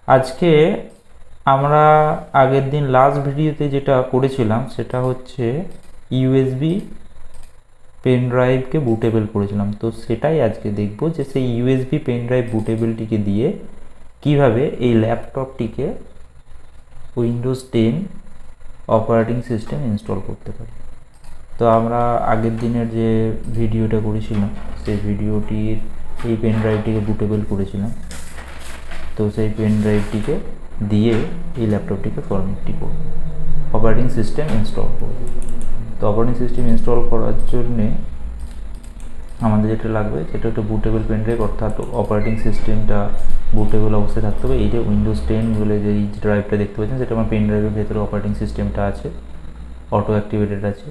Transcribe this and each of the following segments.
আজকে আমরা আগের দিন লাস্ট ভিডিওতে যেটা করেছিলাম সেটা হচ্ছে ইউএসবি পেন ড্রাইভকে বুটেবল করেছিলাম। তো সেটাই আজকে দেখব যে সেই ইউএসবি পেন ড্রাইভ বুটেবলটিকে দিয়ে কিভাবে এই ল্যাপটপটিকে উইন্ডোজ 10 অপারেটিং সিস্টেম ইনস্টল করতে পারি। তো আমরা আগের দিনের যে ভিডিওটা করেছিলাম সেই ভিডিওটির এই পেন ড্রাইভটিকে বুটেবল করেছিলাম। তো সেই পেন ড্রাইভটিকে দিয়ে এই ল্যাপটপটিকে ফরম্যাটটি করব, অপারেটিং সিস্টেম ইনস্টল করব। তো অপারেটিং সিস্টেম ইনস্টল করার জন্যে আমাদের যেটা লাগবে সেটা হচ্ছে বুটেবল পেন ড্রাইভ, অর্থাৎ অপারেটিং সিস্টেমটা বুটেবল অবস্থায় থাকতে হবে। এই যে উইন্ডোজ 10 বলে যে এই ড্রাইভটা দেখতে পাচ্ছেন সেটা আমার পেন ড্রাইভের ভেতরে অপারেটিং সিস্টেমটা আছে, অটো অ্যাক্টিভেটেড আছে।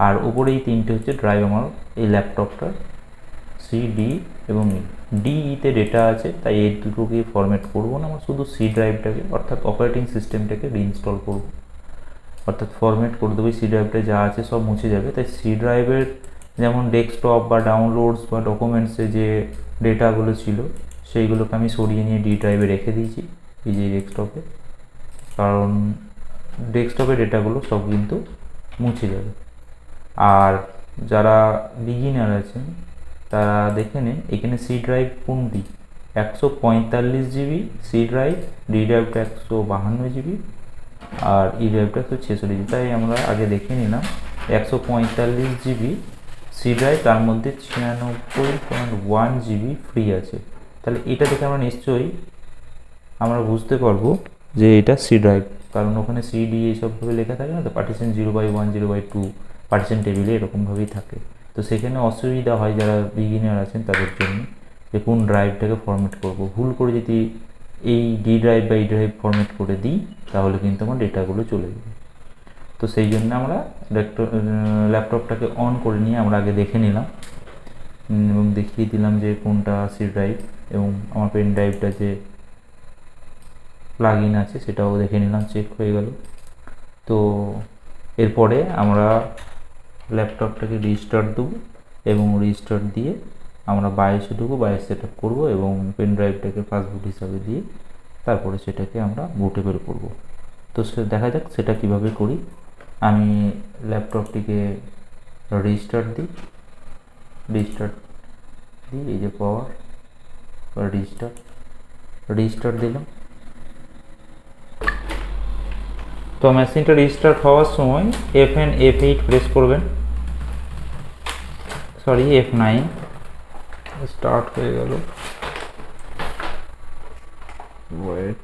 আর উপরে এই তিনটে হচ্ছে ড্রাইভ আমার এই ল্যাপটপটার, সি, ডি এবং ই। ডিইতে ডেটা আছে, তাই এই দুটোকে ফরম্যাট করবো না, আমরা শুধু সি ড্রাইভটাকে অর্থাৎ অপারেটিং সিস্টেমটাকে রিইনস্টল করব, অর্থাৎ ফরম্যাট করে দেবো। সি ড্রাইভটা যা আছে সব মুছে যাবে। তাই সি ড্রাইভের যেমন ডেস্কটপ বা ডাউনলোডস বা ডকুমেন্টসে যে ডেটাগুলো ছিল সেইগুলোকে আমি সরিয়ে নিয়ে ডি ড্রাইভে রেখে দিয়েছি এই যে ডেস্কটপে, কারণ ডেস্কটপের ডেটাগুলো সব কিন্তু মুছে যাবে। আর যারা বিগিনার আছেন তারা দেখে নিন এখানে সি ড্রাইভ কোনটি, 145 জিবি সি ড্রাইভ, ডি ড্রাইভটা 152 জিবি আর ই ড্রাইভটা 146 জিবি। তাই আমরা আগে দেখে নিলাম 145 জিবি সি ড্রাইভ, তার মধ্যে 96.1 জিবি ফ্রি আছে। তাহলে এটা দেখে আমরা নিশ্চয়ই আমরা বুঝতে পারবো যে এটা সি ড্রাইভ, কারণ ওখানে সি ডি এইসবভাবে লেখা থাকে না, তো পার্টিশন 0/1 0/2 পার্টিশন টেবিলে এরকমভাবেই থাকে। তো সেখানে অসুবিধা হয় যারা বিগিনার আছেন তাদের জন্য, যে কোন ড্রাইভটাকে ফরম্যাট করব। ভুল করে যদি এই ডি ড্রাইভ বা ই ড্রাইভ ফরম্যাট করে দিই তাহলে কিন্তু আমার ডেটাগুলো চলে যাবে। তো সেই জন্য আমরা ল্যাপটপটাকে অন করে নিয়ে আমরা আগে দেখে নিলাম এবং দেখিয়ে দিলাম যে কোনটা সি ড্রাইভ, এবং আমার পেন ড্রাইভটা যে প্লাগ ইন আছে সেটাও দেখে নিলাম, চেক হয়ে গেল। তো এরপরে আমরা ল্যাপটপটাকে রিস্টার্ট দেবো এবং রিস্টার্ট দিয়ে আমরা বায়োসে ঢুকবো, বায়োস সেট আপ করবো এবং পেন ড্রাইভটাকে ফাস্ট বুট হিসাবে দিয়ে তারপরে সেটাকে আমরা বুটেবল করব। তো দেখা যাক সেটা কিভাবে করি। আমি ল্যাপটপটিকে রিস্টার্ট দিই, এই যে পাওয়ার বা রিস্টার্ট দিলাম। তো মেশিনটা রিস্টার্ট হওয়ার সময় F8 প্রেস করবেন, সরি F9। স্টার্ট হয়ে গেল, ওয়েট,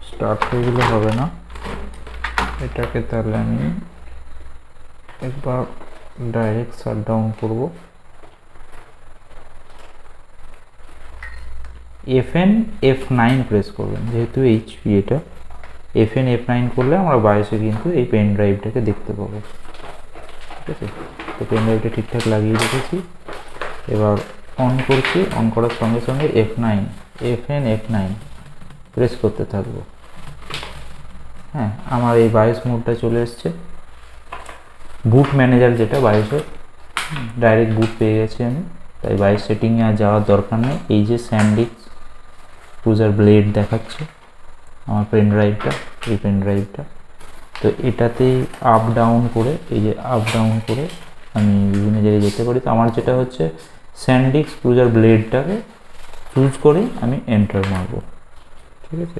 স্টার্ট হয়ে গেলে হবে না, এটাকে তাহলে আমি একবার ডাইরেক্ট শাটডাউন করব। F9 প্রেস করবেন, যেহেতু এইচপি এটা F9 করলে আমরা বায়োসে কিন্তু এই পেন ড্রাইভটাকে দেখতে পাবো। ঠিক আছে, তো পেন ড্রাইভটা ঠিকঠাক লাগিয়ে রেখেছি, এবার অন করছি। অন করার সঙ্গে সঙ্গে F9 প্রেস করতে থাকবো। হ্যাঁ, আমার এই বায়োস মোডটা চলে এসছে, বুট ম্যানেজার যেটা বায়োসের, ডাইরেক্ট বুট পেয়ে গেছি আমি, তাই বায়োস সেটিংয়ে আর যাওয়ার দরকার নেই। এই যে স্যান্ডিক্স ক্রুজার ব্লেড দেখাচ্ছে আমার পেন ড্রাইভটা, এই পেন ড্রাইভটা, তো এটাতেই আপ ডাউন করে, এই যে আপ ডাউন করে আমি বিভিন্ন জায়গায় যেতে পারি। তো আমার যেটা হচ্ছে স্যান্ডিক্স ক্রুজার ব্লেডটাকে চুজ করে আমি এন্টার মারব। ঠিক আছে,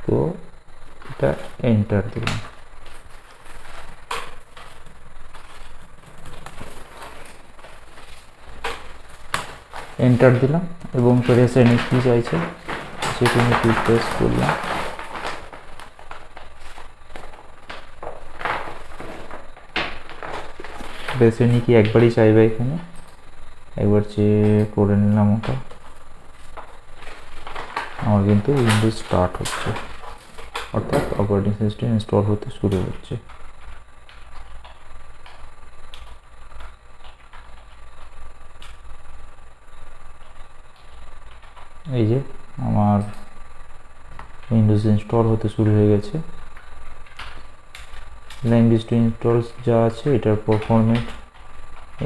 তো এটা এন্টার দিলাম। এন্টার দিলাম এবং প্রেসের কি চাইছে সেটা আমি প্রেস করলাম। প্রেসের কি একবারই চাইবে, এখানে একবার চেক করে নিলাম ওটা, আমার কিন্তু উইন্ডোজ স্টার্ট হচ্ছে, অর্থাৎ অপারেটিং সিস্টেম ইনস্টল হতে শুরু হচ্ছে। এই যে আমার উইন্ডোজ ইনস্টল হতে শুরু হয়ে গেছে। ল্যাঙ্গুয়েজ টু ইনস্টলস যা আছে এটার পারফরমেন্স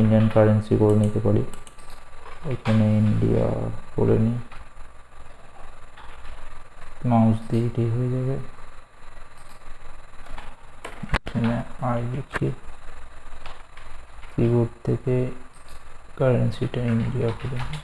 ইন্ডিয়ান কারেন্সি করে নিতে পারি, এখানে ইন্ডিয়া করে নিই। মাউস দিয়ে এটাই হয়ে যাবে। এখানে আই লিখি, কিবোর্ড থেকে কারেন্সিটা ইন্ডিয়া করে দিই।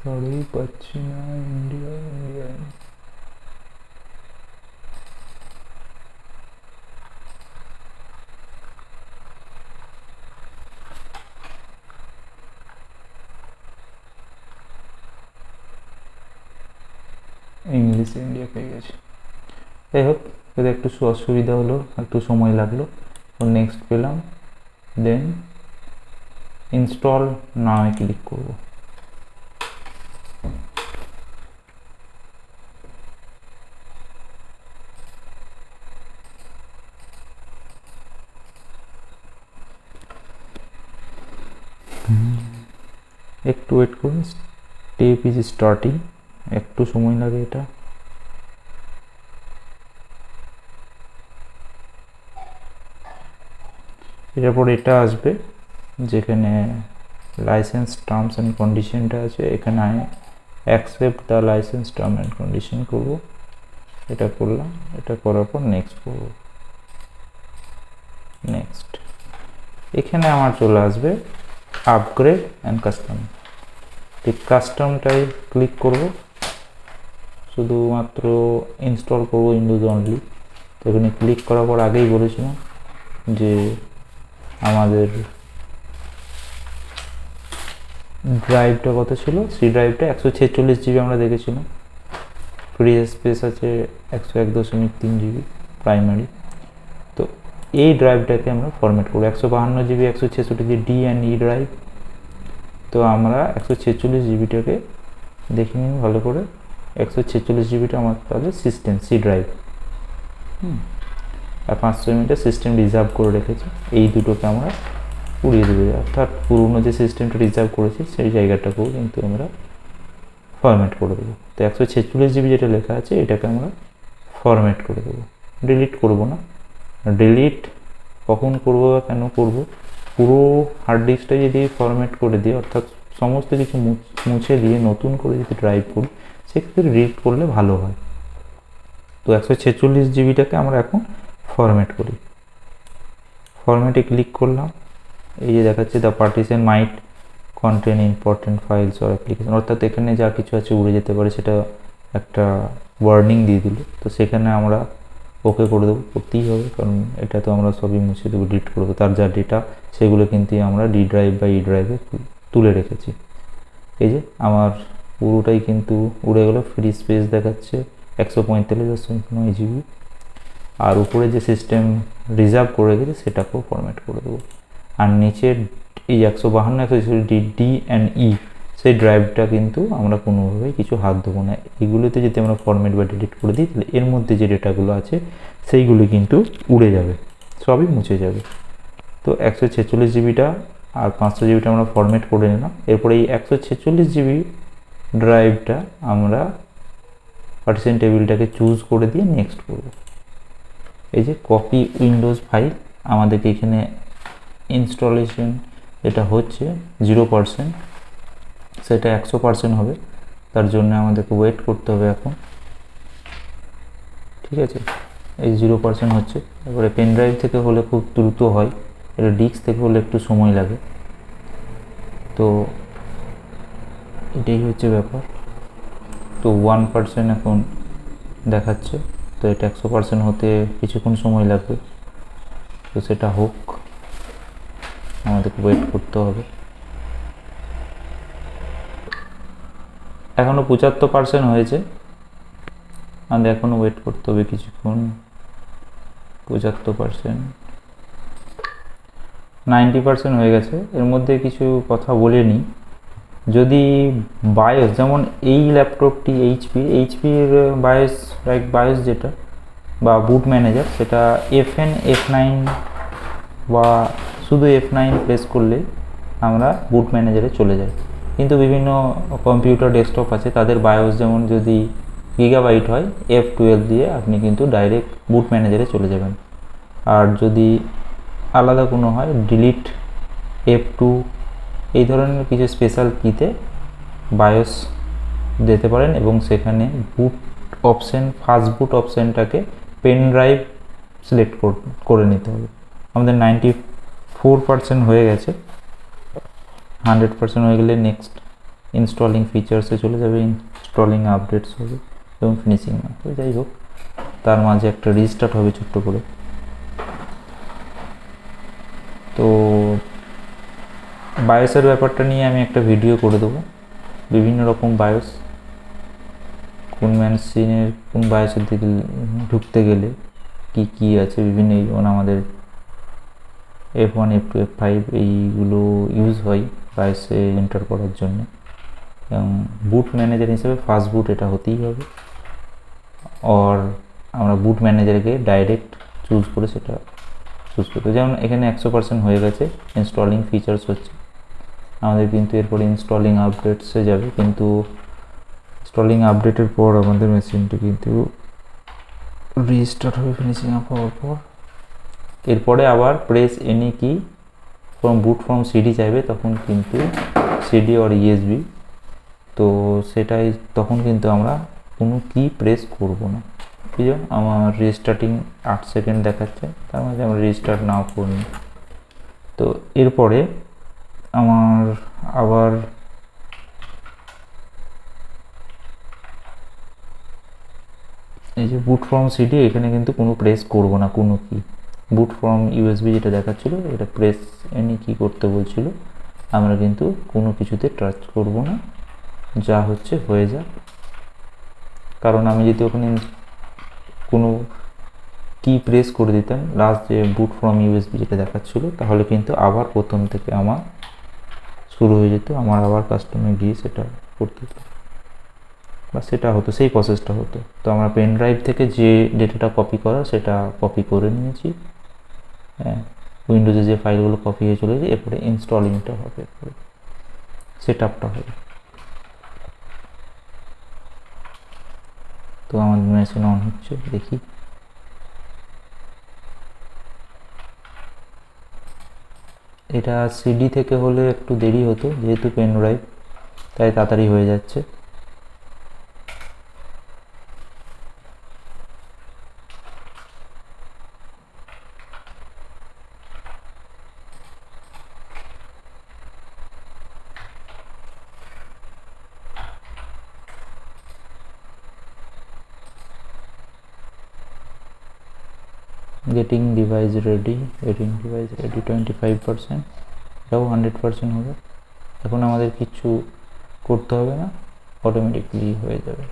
সরি পাচ্ছি না, ইন্ডিয়া ইন্ডিয়া। ইংলিশ ইন্ডিয়া পেয়ে গেছি। যাই হোক, এতে একটু অসুবিধা হলো, একটু সময় লাগলো। নেক্সট পেলাম, দেন ইনস্টল নাও ক্লিক করব। একটু ওয়েট করুন, স্টেপ ইজ স্টার্টিং, একটু সময় লাগে এটা। এরপর এটা আসবে যেখানে লাইসেন্স টার্মস অ্যান্ড কন্ডিশনটা আছে, এখানে আমি accept the licence term and condition করব। এটা করলাম, এটা করার পর নেক্সট করব। নেক্সট, এখানে আমার চলে আসবে আপগ্রেড অ্যান্ড কাস্টম। ঠিক কাস্টমটাই ক্লিক করব, শুধুমাত্র ইনস্টল করব উইন্ডোজ অনলি। তো এখানে ক্লিক করার পর আগেই বলেছিলাম যে আমাদের ড্রাইভটা কত ছিল, সি ড্রাইভটা 146 জিবি আমরা দেখেছিলাম। ফ্রি স্পেস আছে 101.3 জিবি প্রাইমারি। তো এই ড্রাইভটাকে আমরা ফরম্যাট করবো 152 GB 166 G D and E drive. তো আমরা 146 জিবিটাকে দেখে নিন ভালো করে। 146 জিবিটা আমার তাহলে সিস্টেম সি ড্রাইভ। আর 500 এমবিটা সিস্টেম রিজার্ভ করে রেখেছি, এই দুটোকে আমরা উড়িয়ে দেবো। অর্থাৎ পুরনো যে সিস্টেমটা রিজার্ভ করেছি সেই জায়গাটাকেও কিন্তু আমরা ফরম্যাট করে দেবো। তো 146 জিবি যেটা লেখা আছে এটাকে আমরা ফরম্যাট করে দেবো, ডিলিট করব না। ডিলিট কখন করবো বা কেন করব, পুরো হার্ড ডিস্কটা যদি ফরম্যাট করে দিই, অর্থাৎ সমস্ত কিছু মুছে দিয়ে নতুন করে যদি ড্রাইভ করি, সেক্ষেত্রে ডিলিট করলে ভালো হয়। তো 146 জিবিটাকে আমরা এখন ফরম্যাট করি। ফরম্যাটে ক্লিক করলাম, এই যে দেখাচ্ছে the partition might contain important files or application, অর্থাৎ এখানে যা কিছু আছে উড়ে যেতে পারে, সেটা একটা ওয়ার্নিং দিয়ে দিল। তো সেখানে আমরা ওকে করে দেবো, করতেই হবে, কারণ এটা তো আমরা সবই মুছে দেবো, ডিলিট করে দেবো। তার যা ডেটা সেগুলো কিন্তু আমরা ডি ড্রাইভ বা ই ড্রাইভে তুলে রেখেছি। এই যে আমার পুরোটাই কিন্তু উড়ে গেলো, ফ্রি স্পেস দেখাচ্ছে 145.9 জিবি। আর উপরে যে সিস্টেম রিজার্ভ করে রেখেছে সেটাকেও ফরম্যাট করে দেবো। আর নিচের এই 152 ডি অ্যান্ড ই সেই ড্রাইভটা কিন্তু আমরা কোনোভাবেই কিছু হাত দেবো না। এগুলোতে যদি আমরা ফরম্যাট বা ডিলিট করে দিই, তাহলে এর মধ্যে যে ডেটাগুলো আছে সেইগুলি কিন্তু উড়ে যাবে, সবই মুছে যাবে। তো 146 জিবিটা আর 500 জিবিটা আমরা ফরম্যাট করে নিলাম। এরপরে এই 146 জিবি ড্রাইভটা আমরা পার্টিশন টেবিলটাকে চুজ করে দিয়ে নেক্সট করব। এই যে কপি উইন্ডোজ ফাইল, আমাদেরকে এখানে ইনস্টলেশন যেটা হচ্ছে 0%, সেটা 100% হবে। তার জন্য আমাদেরকে ওয়েট করতে হবে এখন, ঠিক আছে। এই 0% হচ্ছে। এবারে পেন ড্রাইভ থেকে হলে খুব দ্রুত হয়, এটা ডিস্ক থেকে হলে একটু সময় লাগে। তো এটাই হচ্ছে ব্যাপার। তো 1% এখন দেখাচ্ছে, তো এটা 100% হতে কিছুক্ষণ সময় লাগবে। তো সেটা হোক, আমাদেরকে ওয়েট করতে হবে। এখনও 75% হয়েছে, আমাদের এখনও ওয়েট করতে হবে কিছুক্ষণ। 75%, 90% হয়ে গেছে। এর মধ্যে কিছু কথা বলে নিই। যদি বায়োস, যেমন এই ল্যাপটপটি এইচপির বায়োস যেটা, বা বুট ম্যানেজার, সেটা F9 বা শুধু F9 প্রেস করলে আমরা বুট ম্যানেজারে চলে যাই। কিন্তু বিভিন্ন কম্পিউটার ডেস্কটপ আছে, তাদের বায়োস যেমন যদি গিগাবাইট হয়, F12 দিয়ে আপনি কিন্তু ডাইরেক্ট বুট ম্যানেজারে চলে যাবেন। আর যদি আলাদা কোনো হয়, ডিলিট F2 এই ধরনের কিছু স্পেশাল কিতে বায়োস দিতে পারেন এবং সেখানে বুট অপশান, ফাস্ট বুট অপশানটাকে পেন ড্রাইভ সিলেক্ট করে নিতে হবে। আমাদের 94% হয়ে গেছে। 100% হয়ে গেলে নেক্সট ইনস্টলিং ফিচার্সে চলে যাবে, ইনস্টলিং আপডেটস হবে এবং ফিনিশিং হবে। যাই হোক, তার মাঝে একটা রিস্টার্ট হবে ছোট্ট করে। তো বায়োসের ব্যাপারটা নিয়ে আমি একটা ভিডিও করে দেবো, বিভিন্ন রকম বায়োস, কোন মেশিনের কোন বায়োসের দিকে ঢুকতে গেলে কি কি আছে বিভিন্ন, যেমন আমাদের F1 F2 F5 এইগুলো ইউজ হয় বায়োসে এন্টার করার জন্য। এবং বুট ম্যানেজার হিসেবে ফাস্ট বুট এটা হতেই হবে, আর আমরা বুট ম্যানেজারকে ডাইরেক্ট চুজ করে সেটা চুজ করতে, যেমন এখানে 100% হয়ে গেছে, ইনস্টলিং ফিচার্স হচ্ছে আমাদের, কিন্তু এরপরে ইনস্টলিং আপডেটসে যাবে। কিন্তু ইনস্টলিং আপডেটের পর আমাদের মেশিনটি কিন্তু রিস্টার্ট হবে ফিনিশিং আপ হওয়ার পর। এরপরে আবার প্রেস এনি কি বুট ফ্রম সিডি চাইবে, তখন কিন্তু সিডি আর ইউএসবি, তো সেটাই তখন কিন্তু আমরা কোনো কি প্রেস করব না। ঠিক আছে, আমার রিস্টার্টিং 8 সেকেন্ড দেখাচ্ছে, তার মাঝে আমরা রিস্টার্ট নাও করিনি। তো এরপরে আমার আবার এই যে বুট ফ্রম সিডি, এখানে কিন্তু কোনো প্রেস করব না কোনো কি। বুট ফ্রম ইউএসবি যেটা দেখাচ্ছিল, এটা প্রেস এনি কি করতে বলছিল, আমরা কিন্তু কোনো কিছুতে টাচ করব না, যা হচ্ছে হয়ে যাক। কারণ আমি যদি ওখানে কোনো কি প্রেস করে দিতাম, লাস্ট যে বুট ফ্রম ইউএসবি যেটা দেখাচ্ছিল, তাহলে কিন্তু আবার প্রথম থেকে আমার শুরু হয়ে যেত, আমার আবার কাস্টমে গিয়ে সেটা করতে হতো, বা সেটা হতো, সেই প্রসেসটা হতো। তো আমরা পেন ড্রাইভ থেকে যে ডেটাটা কপি করা সেটা কপি করে নিয়েছি, হ্যাঁ, উইন্ডোজে যে ফাইলগুলো কপি হয়ে চলে যায়, এরপরে ইনস্টলিংটা হবে, এরপরে সেট আপটা হবে। তো আমাদের মেশিন অন হচ্ছে, দেখি। এটা সিডি থেকে হলে একটু দেরি হতো, যেহেতু পেন ড্রাইভ তাই তাড়াতাড়ি হয়ে যাচ্ছে। গেটিং ডিভাইস রেডি, 25%, এটাও 100% হবে। এখন আমাদের কিছু করতে হবে না, অটোমেটিকলি হয়ে যাবে।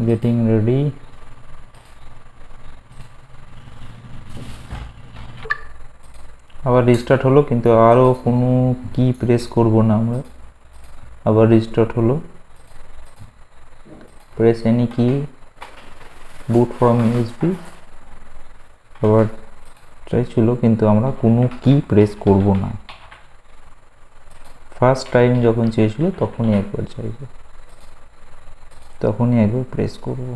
গেটিং রেডি, আবার রিস্টার্ট হলো, কিন্তু আরও কোনো কি প্রেস করব না আমরা। আবার রিস্টার্ট হলো, প্রেস এনি কি, বুট ফ্রম ইউএসবি, আবার চাইছিল, কিন্তু আমরা কোনো কি প্রেস করব না। ফার্স্ট টাইম যখন চেয়েছিল তখনই একবার চাইবে, তখনই একবার প্রেস করব,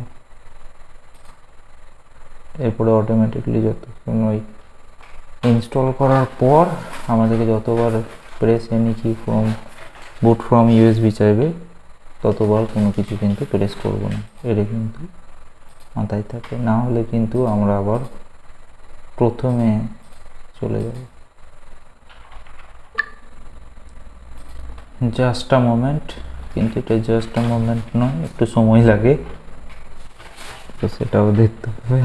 এরপরে অটোমেটিকলি যতক্ষণ ওই ইনস্টল করার পর আমাদেরকে যতবার প্রেস এনি কি ফ্রম বুট ফ্রম ইউএসবি চাইবে, ততবার কোনো কিছু কিন্তু প্রেস করব না। এটা কিন্তু মাথায় থাকে, না হলে কিন্তু আমরা আবার প্রথমে চলে যাব। জাস্ট আ মোমেন্ট, কিন্তু এটা জাস্ট আ মোমেন্ট নয়, একটু সময় লাগে, তো সেটাও দেখতে হবে।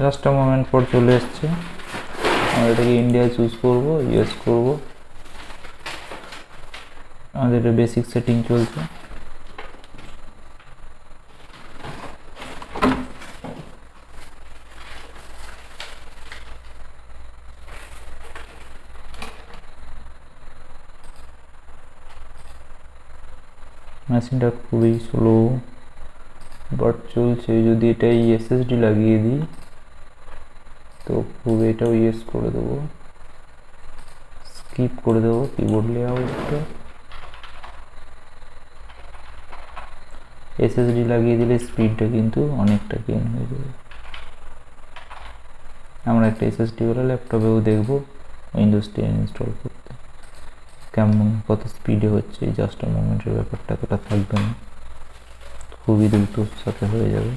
জাস্ট আ মোমেন্ট পর চলে এসছে। আমরা এটাকে ইন্ডিয়া চুজ করব, ইউএস করব। আমাদের এটা বেসিক সেটিং চলছে। মেশিনটা খুবই স্লো বাট চলছে। যদি এটা এসএসডি লাগিয়ে দিই তো খুব এটাও ইয়েস করে দেবো, স্কিপ করে দেবো কিবোর্ড লেআউটটা। এসএসডি লাগিয়ে দিলে স্পিডটা কিন্তু অনেকটা গেইন হয়ে যাবে। আমরা একটা এসএসডি ওরা ল্যাপটপেও দেখবো উইন্ডোজ 10 ইনস্টল করতে কেমন, কত স্পিডে হচ্ছে। এই জাস্ট আ মোমেন্টের ব্যাপারটা এতটা থাকবে না, খুবই দ্রুত সাথে হয়ে যাবে।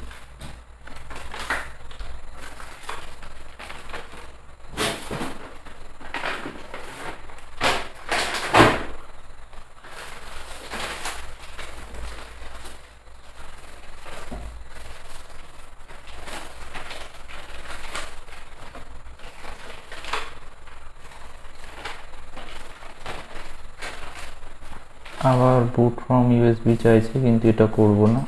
আবার বুট ফ্রম ইউএসবি চাইছে, কিন্তু এটা করব না।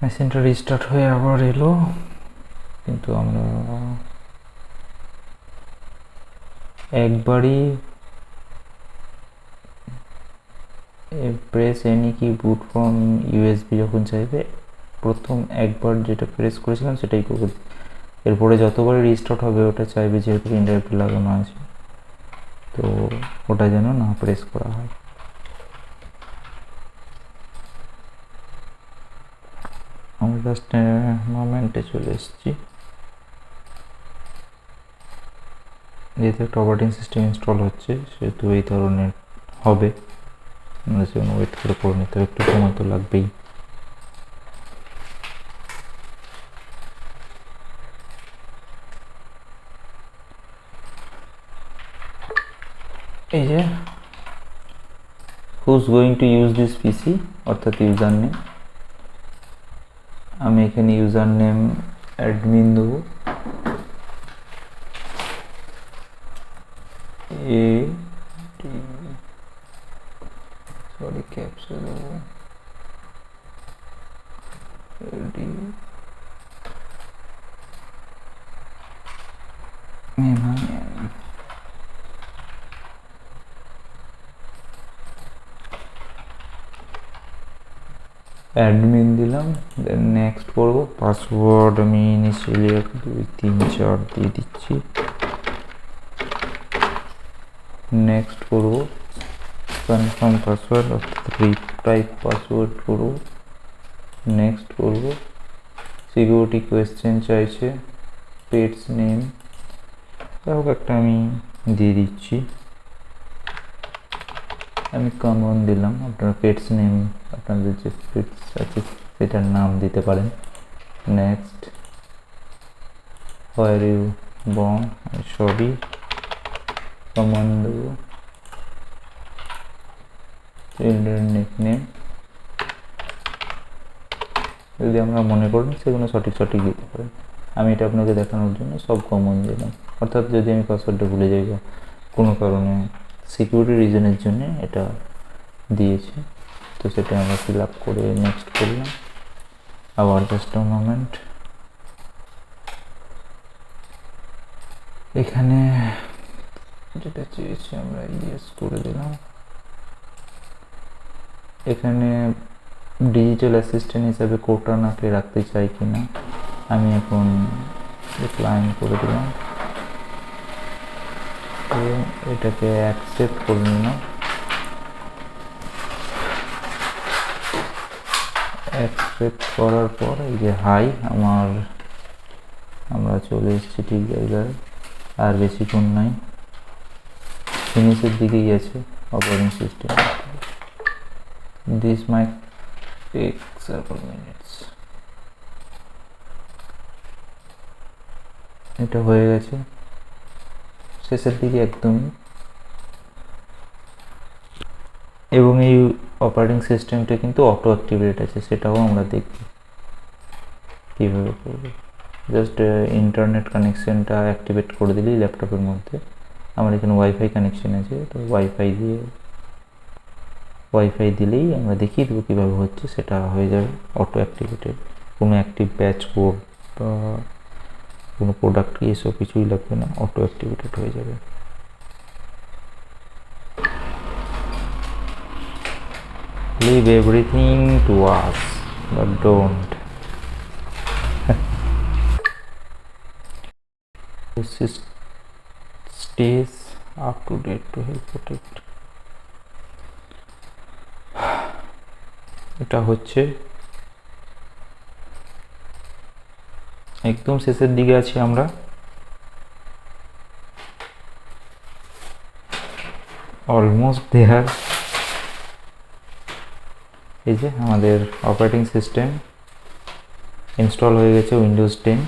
মেশিনটা রিস্টার্ট হয়ে আবার এলো, কিন্তু আমরা একবারই প্রেস এনি কি বুট ফ্রম ইউএসবি যখন চাইবে, প্রথম একবার যেটা প্রেস করেছিলাম সেটাই করবো। এরপরে যতবার রিস্টার্ট হবে ওটা চাইবে যেহেতু ইন্টারনেট লাগানো আছে, তো ওটা যেন না প্রেস করা হয়। আমি জাস্ট মোমেন্টে চলে এসেছি। যেহেতু একটা অপারেটিং সিস্টেম ইনস্টল হচ্ছে সেহেতু এই ধরনের হবে, আমরা সেজন্য ওয়েট করে নিতে হবে, একটু সময় তো লাগবেই। এই যে who's going to use this PC, অর্থাৎ ইউজার নেম। আমি এখানে ইউজার নেম অ্যাডমিন দেবো, ক্যাপচা দেবো অ্যাডমিন দিলাম, দেন নেক্সট করবো। পাসওয়ার্ড আমি ইনিশিয়ালি 2 3 4 দিয়ে দিচ্ছি। নেক্সট করবো, কনফার্ম পাসওয়ার্ড অর্থাৎ রিটাইপ পাসওয়ার্ড করবো। নেক্সট করবো, সিকিউরিটি কোয়েশ্চেন চাইছে, পেটস নেম যাই হোক একটা আমি দিয়ে দিচ্ছি। আমি কমন দিলাম, আপনারা পেটস নেম আপনাদের যে পেটস আছে সেটার নাম দিতে পারেন। নেক্সট, হোয়ার ইউ বর্ন, সবই কমন দেবো। চিলড্রেন নিকনেম যদি আমরা মনে করেন সেগুলো সঠিক দিতে পারেন। আমি এটা আপনাকে দেখানোর জন্য সব কমন দিলাম, অর্থাৎ যদি আমি পাসওয়ার্ডটা ভুলে যাই বা কোনো কারণে সিকিউরিটি রিজনের জন্য এটা দিয়েছি, তো সেটা আমরা ফিল আপ করে নেক্সট করলাম। আবার জাস্ট আ মোমেন্ট, এখানে যেটা চেয়েছি আমরা ইয়েস করে দিলাম। এখানে ডিজিটাল অ্যাসিস্ট্যান্ট হিসাবে কোটানাকে রাখতে চাই কিনা, আমি এখন ডিক্লাইন করে দিলাম। এটাকে অ্যাকসেপ্ট করে নিলাম। অ্যাকসেপ্ট করার পর এই যে হাই আমরা চলে এসেছি ঠিক জায়গায়, আর বেশিক্ষণ নাই, ফিনিশের দিকেই আছে operating system. This might take several minutes। এটা হয়ে গেছে শেষের দিকে একদমই। এবং এই অপারেটিং সিস্টেমটা কিন্তু অটো অ্যাক্টিভেট আছে, সেটাও আমরা দেখব কীভাবে করবো। জাস্ট ইন্টারনেট কানেকশানটা অ্যাক্টিভেট করে দিলেই ল্যাপটপের মধ্যে, আমার এখানে ওয়াইফাই কানেকশান আছে, তো ওয়াইফাই দিলেই আমরা দেখিয়ে দেবো কীভাবে হচ্ছে, সেটা হয়ে যাবে অটো অ্যাক্টিভেটেড। কোনো অ্যাক্টিভ ব্যাচ কোড বা কোনো প্রোডাক্ট এসব কিছুই লাগবে না, অটো অ্যাক্টিভেটেড হয়ে যাবে। Leave everything to us, but don't. This stays up to date to help protect. এটা হচ্ছে একদম শেষের দিকে আছি আমরা। Almost there. এই যে আমাদের অপারেটিং সিস্টেম ইনস্টল হয়ে গেছে, উইন্ডোজ 10।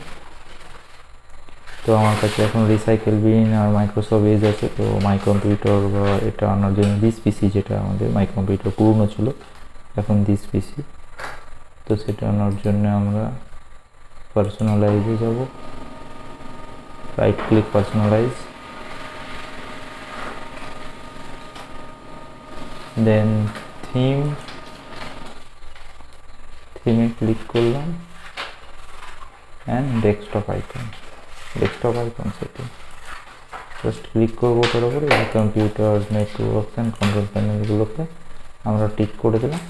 তো আমার কাছে এখন রিসাইকেল বিন আর মাইক্রোসফট এজ আছে। তো মাই কম্পিউটার বা এটা আনার জন্য দিস পিসি, যেটা আমাদের মাই কম্পিউটার পুরনো ছিল, এখন দিস পিসি। তো সেটা আনার জন্য আমরা পার্সোনালাইজে যাব, রাইট ক্লিক পার্সোনালাইজ, দেন থিমে ক্লিক করলাম, and desktop icon setting just click করবো ওটার উপরে। কম্পিউটার নেটওয়ার্কস অ্যান্ড কন্ট্রোল প্যানেলগুলোকে আমরা টিক করে দিলাম।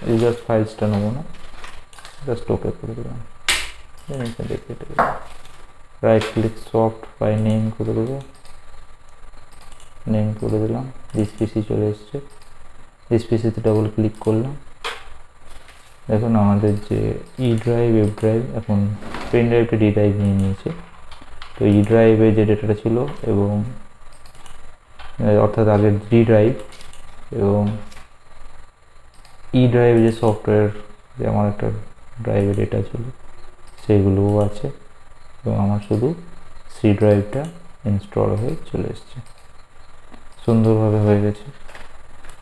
ইউজার ফাইলসটা নেবো না, জাস্ট ওকে করে দিলাম। দেখে right click sort by name করে দেবো, নেম করে দিলাম। দিস পিসি চলে এসছে, দিস পিসিতে ডাবল ক্লিক করলাম। দেখুন আমাদের যে ই ড্রাইভ, এফ ড্রাইভ, এখন পেন ড্রাইভটা ডি ড্রাইভ নিয়ে নিয়েছে। তো ই ড্রাইভে যে ডেটাটা ছিল, এবং অর্থাৎ আগের ডি ড্রাইভ এবং ই ড্রাইভে যে সফটওয়্যার, যে আমার একটা ড্রাইভে ডেটা ছিল, সেগুলোও আছে। এবং আমার শুধু সি ড্রাইভটা ইনস্টল হয়ে চলে এসছে, সুন্দরভাবে হয়ে গেছে।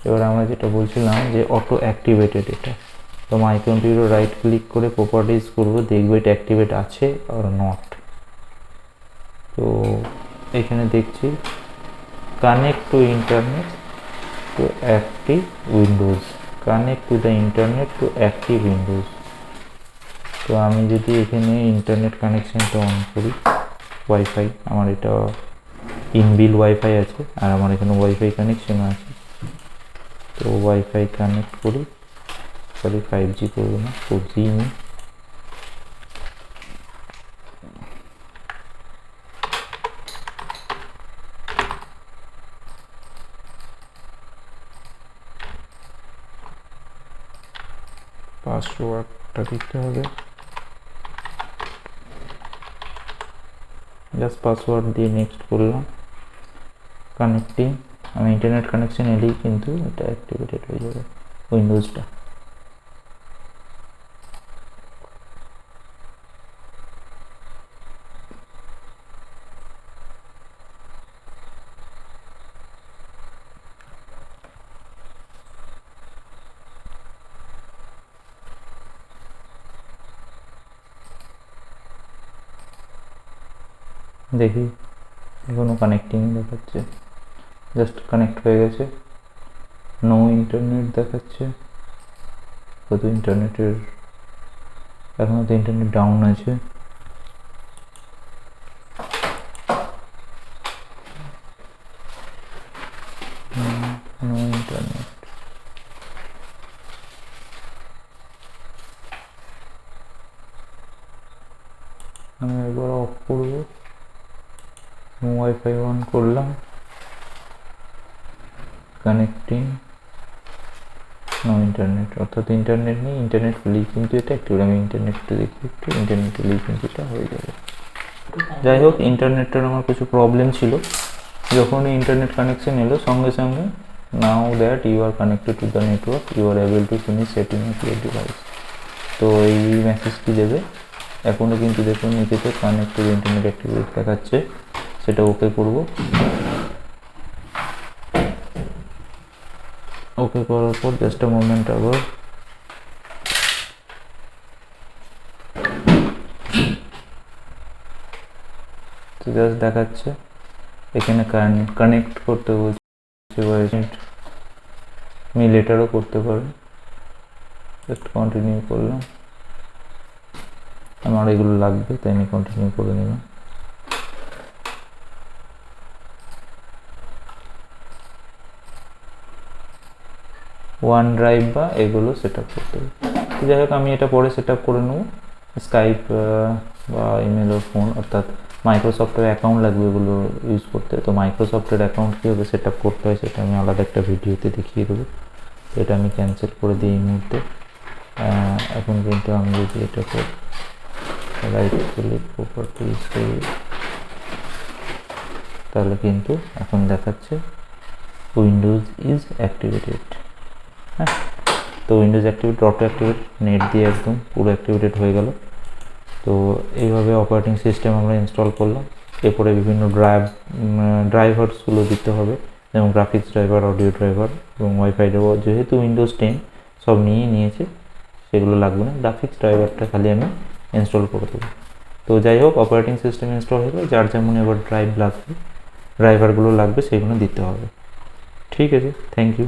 এবার আমরা যেটা বলছিলাম যে অটো অ্যাক্টিভেটেড এটা, তো মাই কম্পিউটার রাইট ক্লিক করে প্রপার্টিজ করবো, দেখবো এটা অ্যাক্টিভেট আছে আর নট। তো এখানে দেখছি connect to internet to active windows, connect to the internet to active windows. তো আমি যদি এখানে ইন্টারনেট কানেকশানটা অন করি, ওয়াইফাই, আমার এটা ইনবিল ওয়াইফাই আছে, আর আমার এখানে ওয়াইফাই কানেকশানও আছে। তো ওয়াইফাই কানেক্ট করি, সরি 5G করবো না, 4G নিই। পাসওয়ার্ডটা দিতে হবে, জাস্ট পাসওয়ার্ড দিয়ে নেক্সট করলাম। কানেক্টিং, আমি ইন্টারনেট কানেকশন এলেই কিন্তু এটা অ্যাক্টিভেটেড হয়ে যাবে উইন্ডোজটা। দেখি এখনো কানেক্টিং দেখাচ্ছে, জাস্ট কানেক্ট হয়ে গেছে। নো ইন্টারনেট দেখাচ্ছে, শুধু ইন্টারনেটের, এখনো তো ইন্টারনেট ডাউন আছে। নো ইন্টারনেট, আমি একবার অফ করবো, ওয়াইফাই অন করলাম। কানেক্টিং নো ইন্টারনেট, অর্থাৎ ইন্টারনেট নেই, ইন্টারনেট হলেই কিন্তু এটা অ্যাক্টিভ। আমি ইন্টারনেটটা দেখি একটু, ইন্টারনেট হলেই কিন্তু এটা হয়ে যাবে। যাই হোক, ইন্টারনেটটার আমার কিছু প্রবলেম ছিল, যখনই ইন্টারনেট কানেকশন এলো সঙ্গে সঙ্গে now that you are connected to the network you are able to finish setting of your device. তো এই মেসেজটি দেবে। এখনও কিন্তু দেখুন নিচেতে কানেক্টেড ইন্টারনেট অ্যাক্টিভিটি দেখাচ্ছে, সেটা ওকে করব। ওকে করার পর জাস্ট আ মোমেন্ট আবার তো জাস্ট দেখাচ্ছে এখানে কানেক্ট করতে বলছে, আমি লেটারও করতে পারি। জাস্ট কন্টিনিউ করলাম, আমার এগুলো লাগবে তাই আমি কন্টিনিউ করে নিলাম। ওয়ান ড্রাইভ বা এগুলো সেট আপ করতে হবে। তো যাই হোক, আমি এটা পরে সেট আপ করে নেবো। স্কাইপ বা ইমেল ও ফোন, অর্থাৎ মাইক্রোসফটের অ্যাকাউন্ট লাগবে এগুলো ইউজ করতে। তো মাইক্রোসফটের অ্যাকাউন্ট কীভাবে সেট আপ করতে হয় সেটা আমি আলাদা একটা ভিডিওতে দেখিয়ে দেবো। তো এটা আমি ক্যান্সেল করে দিই এই মুহূর্তে। এখন কিন্তু আমি যদি এটাকে রাইট ক্লিক প্রপার্টিজ, তাহলে কিন্তু এখন দেখাচ্ছে উইন্ডোজ ইজ অ্যাক্টিভেটেড। হ্যাঁ, তো Windows activate, auto activate, net দিয়ে একদম পুরো অ্যাক্টিভেটেড হয়ে গেল। তো এইভাবে অপারেটিং সিস্টেম আমরা ইনস্টল করলাম। এরপরে বিভিন্ন ড্রাইভার্সগুলো দিতে হবে, যেমন গ্রাফিক্স ড্রাইভার, অডিও ড্রাইভার এবং ওয়াইফাই ড্রাইভার। যেহেতু উইন্ডোজ 10 সব নিয়েছে, সেগুলো লাগবে না, গ্রাফিক্স ড্রাইভারটা খালি আমি ইনস্টল করে দেবো। তো যাই হোক, অপারেটিং সিস্টেম ইনস্টল হয়ে গেলে যার যেমন এবার ড্রাইভারগুলো লাগবে সেগুলো দিতে হবে। ঠিক আছে, থ্যাংক ইউ।